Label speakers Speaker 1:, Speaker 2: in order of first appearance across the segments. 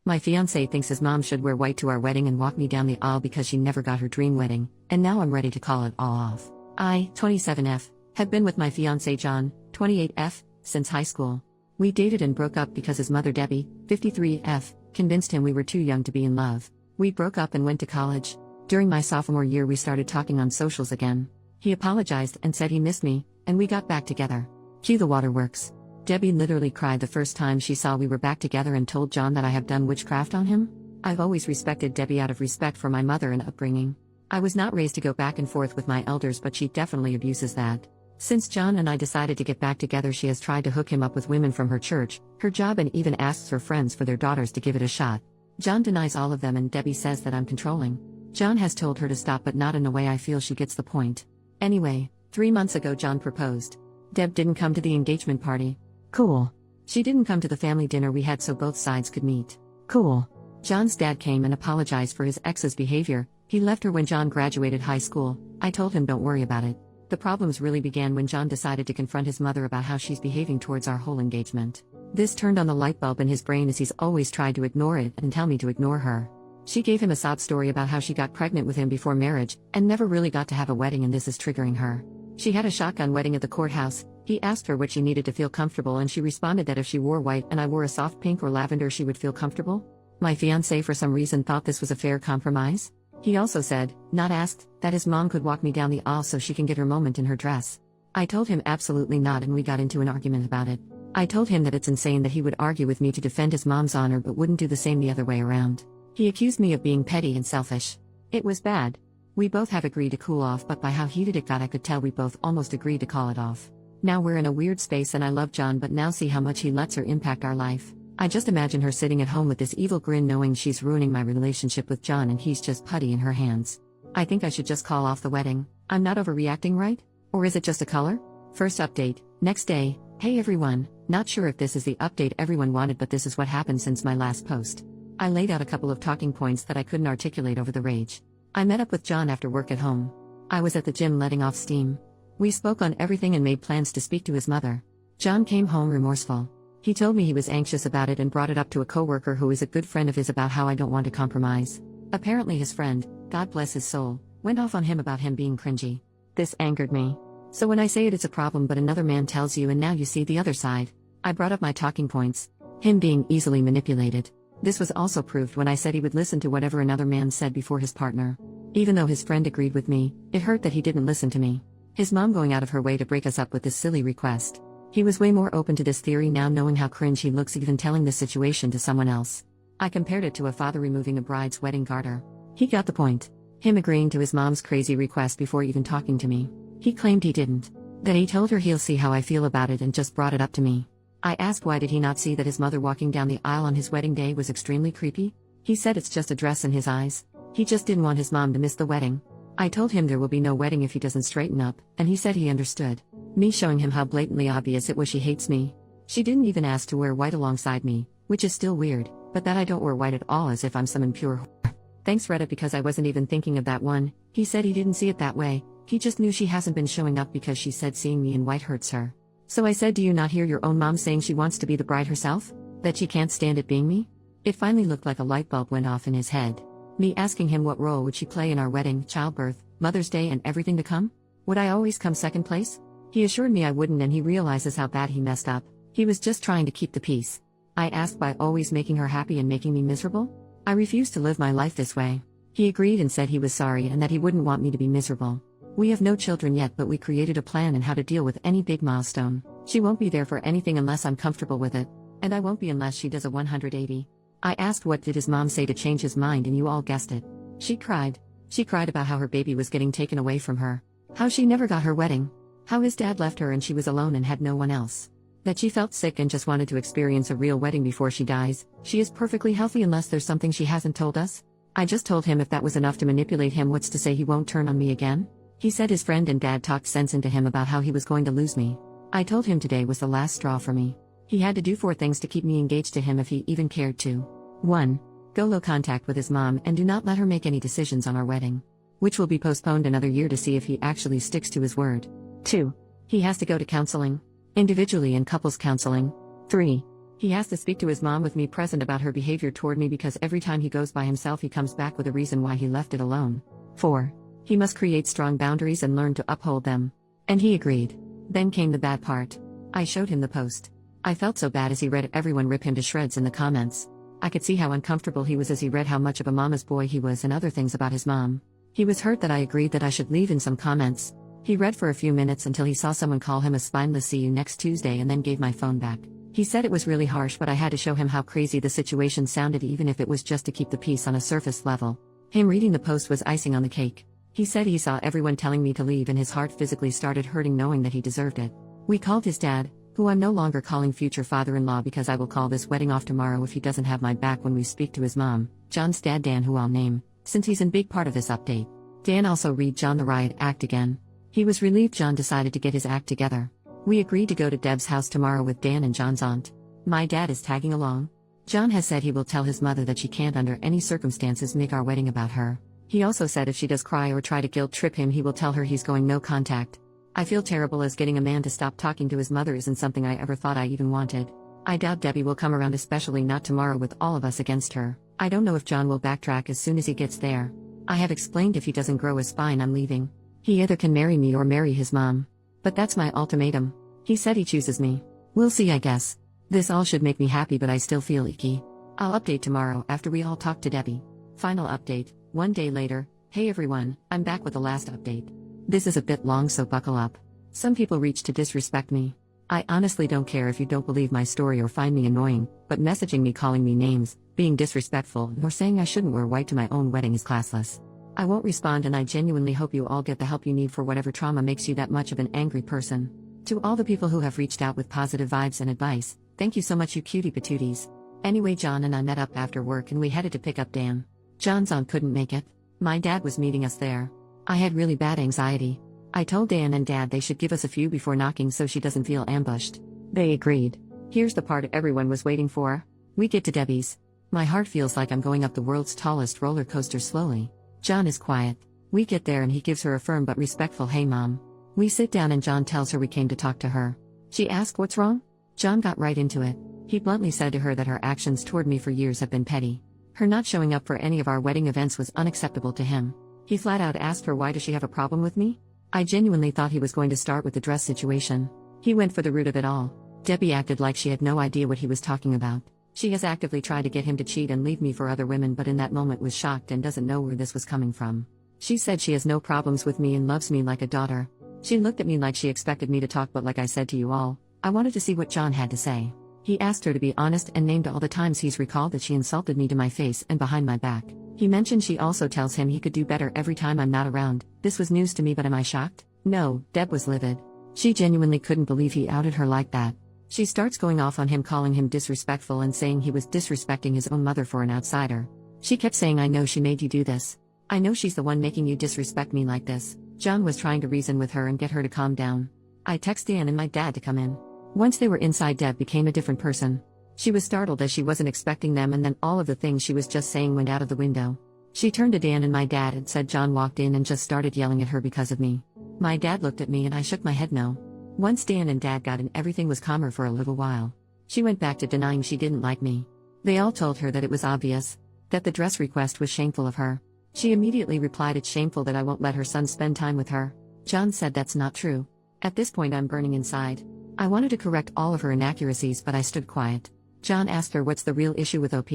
Speaker 1: My fiancé thinks his mom should wear white to our wedding and walk me down the aisle because she never got her dream wedding, and now I'm ready to call it all off. I, 27F, have been with my fiancé John, 28F, since high school. We dated and broke up because his mother Debbie, 53F, convinced him we were too young to be in love. We broke up and went to college. During my sophomore year we started talking on socials again. He apologized and said he missed me, and we got back together. Cue the waterworks. Debbie literally cried the first time she saw we were back together and told John that I have done witchcraft on him. I've always respected Debbie out of respect for my mother and upbringing. I was not raised to go back and forth with my elders, but she definitely abuses that. Since John and I decided to get back together, she has tried to hook him up with women from her church, her job, and even asks her friends for their daughters to give it a shot. John denies all of them and Debbie says that I'm controlling. John has told her to stop, but not in a way I feel she gets the point. Anyway, 3 months ago John proposed. Deb didn't come to the engagement party. Cool. She didn't come to the family dinner we had so both sides could meet. Cool. John's dad came and apologized for his ex's behavior. He left her when John graduated high school. I told him don't worry about it. The problems really began when John decided to confront his mother about how she's behaving towards our whole engagement. This turned on the light bulb in his brain, as he's always tried to ignore it and tell me to ignore her. She gave him a sob story about how she got pregnant with him before marriage and never really got to have a wedding, and this is triggering her. She had a shotgun wedding at the courthouse. He asked her what she needed to feel comfortable, and she responded that if she wore white and I wore a soft pink or lavender she would feel comfortable. My fiancé for some reason thought this was a fair compromise. He also said, not asked, that his mom could walk me down the aisle so she can get her moment in her dress. I told him absolutely not, and we got into an argument about it. I told him that it's insane that he would argue with me to defend his mom's honor but wouldn't do the same the other way around. He accused me of being petty and selfish. It was bad. We both have agreed to cool off, but by how heated it got I could tell we both almost agreed to call it off. Now we're in a weird space, and I love John, but now see how much he lets her impact our life. I just imagine her sitting at home with this evil grin knowing she's ruining my relationship with John and he's just putty in her hands. I think I should just call off the wedding. I'm not overreacting, right? Or is it just a color? First update, next day. Hey everyone, not sure if this is the update everyone wanted, but this is what happened since my last post. I laid out a couple of talking points that I couldn't articulate over the rage. I met up with John after work at home. I was at the gym letting off steam. We spoke on everything and made plans to speak to his mother. John came home remorseful. He told me he was anxious about it and brought it up to a coworker who is a good friend of his about how I don't want to compromise. Apparently his friend, God bless his soul, went off on him about him being cringy. This angered me. So when I say it's a problem but another man tells you and now you see the other side. I brought up my talking points. Him being easily manipulated. This was also proved when I said he would listen to whatever another man said before his partner. Even though his friend agreed with me, it hurt that he didn't listen to me. His mom going out of her way to break us up with this silly request. He was way more open to this theory now, knowing how cringe he looks even telling this situation to someone else. I compared it to a father removing a bride's wedding garter. He got the point. Him agreeing to his mom's crazy request before even talking to me. He claimed he didn't. That he told her he'll see how I feel about it and just brought it up to me. I asked why did he not see that his mother walking down the aisle on his wedding day was extremely creepy? He said it's just a dress in his eyes. He just didn't want his mom to miss the wedding. I told him there will be no wedding if he doesn't straighten up, and he said he understood. Me showing him how blatantly obvious it was she hates me. She didn't even ask to wear white alongside me, which is still weird, but that I don't wear white at all as if I'm some impure whore. Thanks Reddit, because I wasn't even thinking of that one. He said he didn't see it that way, he just knew she hasn't been showing up because she said seeing me in white hurts her. So I said, do you not hear your own mom saying she wants to be the bride herself? That she can't stand it being me? It finally looked like a light bulb went off in his head. Me asking him what role would she play in our wedding, childbirth, Mother's Day and everything to come? Would I always come second place? He assured me I wouldn't, and he realizes how bad he messed up. He was just trying to keep the peace. I asked by always making her happy and making me miserable? I refused to live my life this way. He agreed and said he was sorry and that he wouldn't want me to be miserable. We have no children yet, but we created a plan on how to deal with any big milestone. She won't be there for anything unless I'm comfortable with it. And I won't be unless she does a 180. I asked what did his mom say to change his mind, and you all guessed it. She cried. She cried about how her baby was getting taken away from her. How she never got her wedding. How his dad left her and she was alone and had no one else. That she felt sick and just wanted to experience a real wedding before she dies. She is perfectly healthy unless there's something she hasn't told us. I just told him if that was enough to manipulate him, what's to say he won't turn on me again? He said his friend and dad talked sense into him about how he was going to lose me. I told him today was the last straw for me. He had to do 4 things to keep me engaged to him if he even cared to. 1. Go low contact with his mom and do not let her make any decisions on our wedding. Which will be postponed another year to see if he actually sticks to his word. 2. He has to go to counseling. Individually and couples counseling. 3. He has to speak to his mom with me present about her behavior toward me because every time he goes by himself he comes back with a reason why he left it alone. 4. He must create strong boundaries and learn to uphold them. And he agreed. Then came the bad part. I showed him the post. I felt so bad as he read everyone rip him to shreds in the comments. I could see how uncomfortable he was as he read how much of a mama's boy he was and other things about his mom. He was hurt that I agreed that I should leave in some comments. He read for a few minutes until he saw someone call him a spineless "see you next Tuesday" and then gave my phone back. He said it was really harsh, but I had to show him how crazy the situation sounded, even if it was just to keep the peace on a surface level. Him reading the post was icing on the cake. He said he saw everyone telling me to leave and his heart physically started hurting knowing that he deserved it. We called his dad, who I'm no longer calling future father-in-law because I will call this wedding off tomorrow if he doesn't have my back when we speak to his mom, John's dad Dan, who I'll name, since he's in big part of this update. Dan also read John the riot act again. He was relieved John decided to get his act together. We agreed to go to Deb's house tomorrow with Dan and John's aunt. My dad is tagging along. John has said he will tell his mother that she can't under any circumstances make our wedding about her. He also said if she does cry or try to guilt trip him he will tell her he's going no contact. I feel terrible as getting a man to stop talking to his mother isn't something I ever thought I even wanted. I doubt Debbie will come around, especially not tomorrow with all of us against her. I don't know if John will backtrack as soon as he gets there. I have explained if he doesn't grow a spine I'm leaving. He either can marry me or marry his mom. But that's my ultimatum. He said he chooses me. We'll see, I guess. This all should make me happy, but I still feel icky. I'll update tomorrow after we all talk to Debbie. Final update, 1 day later. Hey everyone, I'm back with the last update. This is a bit long, so buckle up. Some people reach to disrespect me. I honestly don't care if you don't believe my story or find me annoying, but messaging me, calling me names, being disrespectful, or saying I shouldn't wear white to my own wedding is classless. I won't respond, and I genuinely hope you all get the help you need for whatever trauma makes you that much of an angry person. To all the people who have reached out with positive vibes and advice, thank you so much, you cutie patooties. Anyway, John and I met up after work and we headed to pick up Dan. John's aunt couldn't make it. My dad was meeting us there. I had really bad anxiety. I told Dan and Dad they should give us a few before knocking so she doesn't feel ambushed. They agreed. Here's the part everyone was waiting for. We get to Debbie's. My heart feels like I'm going up the world's tallest roller coaster slowly. John is quiet. We get there and he gives her a firm but respectful "Hey mom." We sit down and John tells her we came to talk to her. She asked what's wrong? John got right into it. He bluntly said to her that her actions toward me for years have been petty. Her not showing up for any of our wedding events was unacceptable to him. He flat out asked her why does she have a problem with me? I genuinely thought he was going to start with the dress situation. He went for the root of it all. Debbie acted like she had no idea what he was talking about. She has actively tried to get him to cheat and leave me for other women, but in that moment was shocked and doesn't know where this was coming from. She said she has no problems with me and loves me like a daughter. She looked at me like she expected me to talk, but like I said to you all, I wanted to see what John had to say. He asked her to be honest and named all the times he's recalled that she insulted me to my face and behind my back. He mentioned she also tells him he could do better every time I'm not around. This was news to me, but am I shocked? No, Deb was livid. She genuinely couldn't believe he outed her like that. She starts going off on him, calling him disrespectful and saying he was disrespecting his own mother for an outsider. She kept saying, I know she made you do this. I know she's the one making you disrespect me like this. John was trying to reason with her and get her to calm down. I texted Dan and my dad to come in. Once they were inside, Deb became a different person. She was startled as she wasn't expecting them, and then all of the things she was just saying went out of the window. She turned to Dan and my dad and said John walked in and just started yelling at her because of me. My dad looked at me and I shook my head no. Once Dan and Dad got in, everything was calmer for a little while. She went back to denying she didn't like me. They all told her that it was obvious, that the dress request was shameful of her. She immediately replied, it's shameful that I won't let her son spend time with her. John said that's not true. At this point I'm burning inside. I wanted to correct all of her inaccuracies, but I stood quiet. John asked her what's the real issue with OP?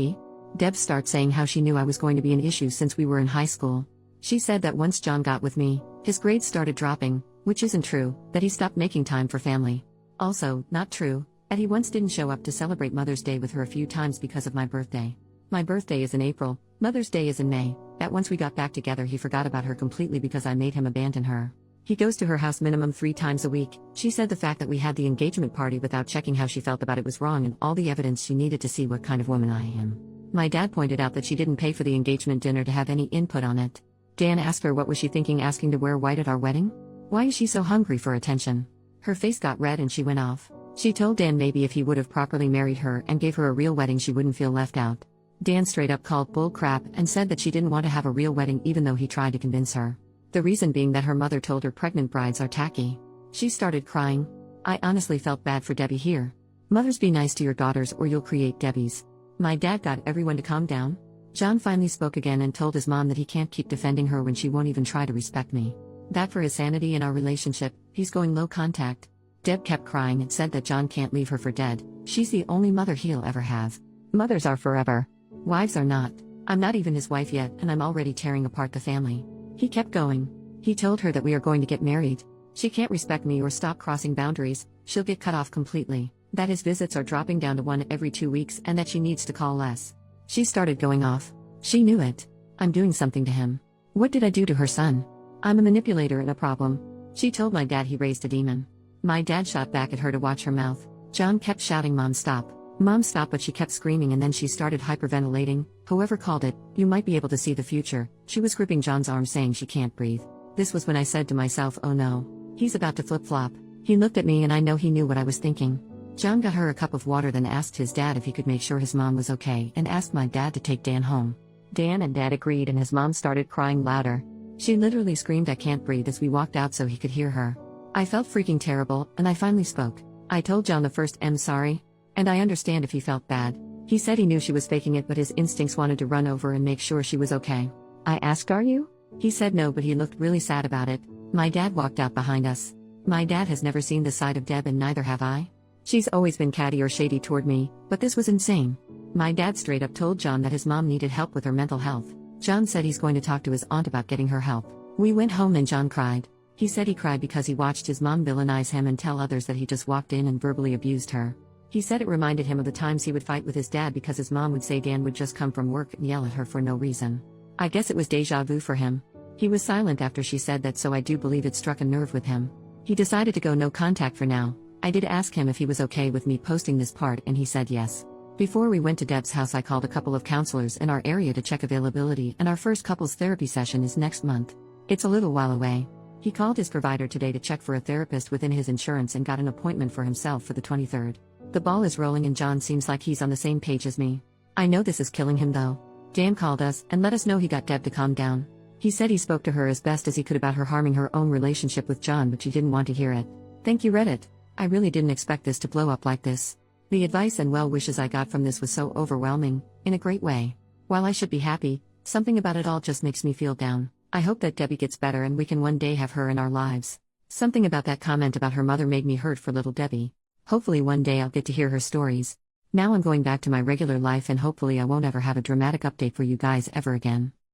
Speaker 1: Deb starts saying how she knew I was going to be an issue since we were in high school. She said that once John got with me, his grades started dropping, which isn't true, that he stopped making time for family. Also, not true, that he once didn't show up to celebrate Mother's Day with her a few times because of my birthday. My birthday is in April, Mother's Day is in May, that once we got back together he forgot about her completely because I made him abandon her. He goes to her house minimum 3 times a week. She said the fact that we had the engagement party without checking how she felt about it was wrong and all the evidence she needed to see what kind of woman I am. My dad pointed out that she didn't pay for the engagement dinner to have any input on it. Dan asked her what was she thinking asking to wear white at our wedding? Why is she so hungry for attention? Her face got red and she went off. She told Dan maybe if he would have properly married her and gave her a real wedding she wouldn't feel left out. Dan straight up called bull crap and said that she didn't want to have a real wedding even though he tried to convince her. The reason being that her mother told her pregnant brides are tacky. She started crying. I honestly felt bad for Debbie here. Mothers, be nice to your daughters or you'll create Debbies. My dad got everyone to calm down. John finally spoke again and told his mom that he can't keep defending her when she won't even try to respect me. That for his sanity in our relationship, he's going low contact. Deb kept crying and said that John can't leave her for dead. She's the only mother he'll ever have. Mothers are forever. Wives are not. I'm not even his wife yet, and I'm already tearing apart the family. He kept going. He told her that we are going to get married. She can't respect me or stop crossing boundaries, she'll get cut off completely. That his visits are dropping down to 1 every 2 weeks and that she needs to call less. She started going off. She knew it. I'm doing something to him. What did I do to her son? I'm a manipulator and a problem. She told my dad he raised a demon. My dad shot back at her to watch her mouth. John kept shouting, "Mom, stop. Mom, stop," but she kept screaming and then she started hyperventilating. Whoever called it, you might be able to see the future. She was gripping John's arm saying she can't breathe. This was when I said to myself, oh no. He's about to flip-flop. He looked at me and I know he knew what I was thinking. John got her a cup of water, then asked his dad if he could make sure his mom was okay and asked my dad to take Dan home. Dan and Dad agreed and his mom started crying louder. She literally screamed, "I can't breathe," as we walked out so he could hear her. I felt freaking terrible, and I finally spoke. I told John the first, "I'm sorry." And I understand if he felt bad. He said he knew she was faking it, but his instincts wanted to run over and make sure she was okay. I asked, "Are you?" He said no, but he looked really sad about it. My dad walked out behind us. My dad has never seen the side of Deb and neither have I. She's always been catty or shady toward me, but this was insane. My dad straight up told John that his mom needed help with her mental health. John said he's going to talk to his aunt about getting her help. We went home and John cried. He said he cried because he watched his mom villainize him and tell others that he just walked in and verbally abused her. He said it reminded him of the times he would fight with his dad because his mom would say Dan would just come from work and yell at her for no reason. I guess it was deja vu for him. He was silent after she said that, so I do believe it struck a nerve with him. He decided to go no contact for now. I did ask him if he was okay with me posting this part and he said yes. Before we went to Deb's house, I called a couple of counselors in our area to check availability, and our first couples therapy session is next month. It's a little while away. He called his provider today to check for a therapist within his insurance and got an appointment for himself for the 23rd. The ball is rolling and John seems like he's on the same page as me. I know this is killing him though. Dan called us and let us know he got Deb to calm down. He said he spoke to her as best as he could about her harming her own relationship with John, but she didn't want to hear it. Thank you, Reddit. I really didn't expect this to blow up like this. The advice and well wishes I got from this was so overwhelming, in a great way. While I should be happy, something about it all just makes me feel down. I hope that Debbie gets better and we can one day have her in our lives. Something about that comment about her mother made me hurt for little Debbie. Hopefully one day I'll get to hear her stories. Now I'm going back to my regular life and hopefully I won't ever have a dramatic update for you guys ever again.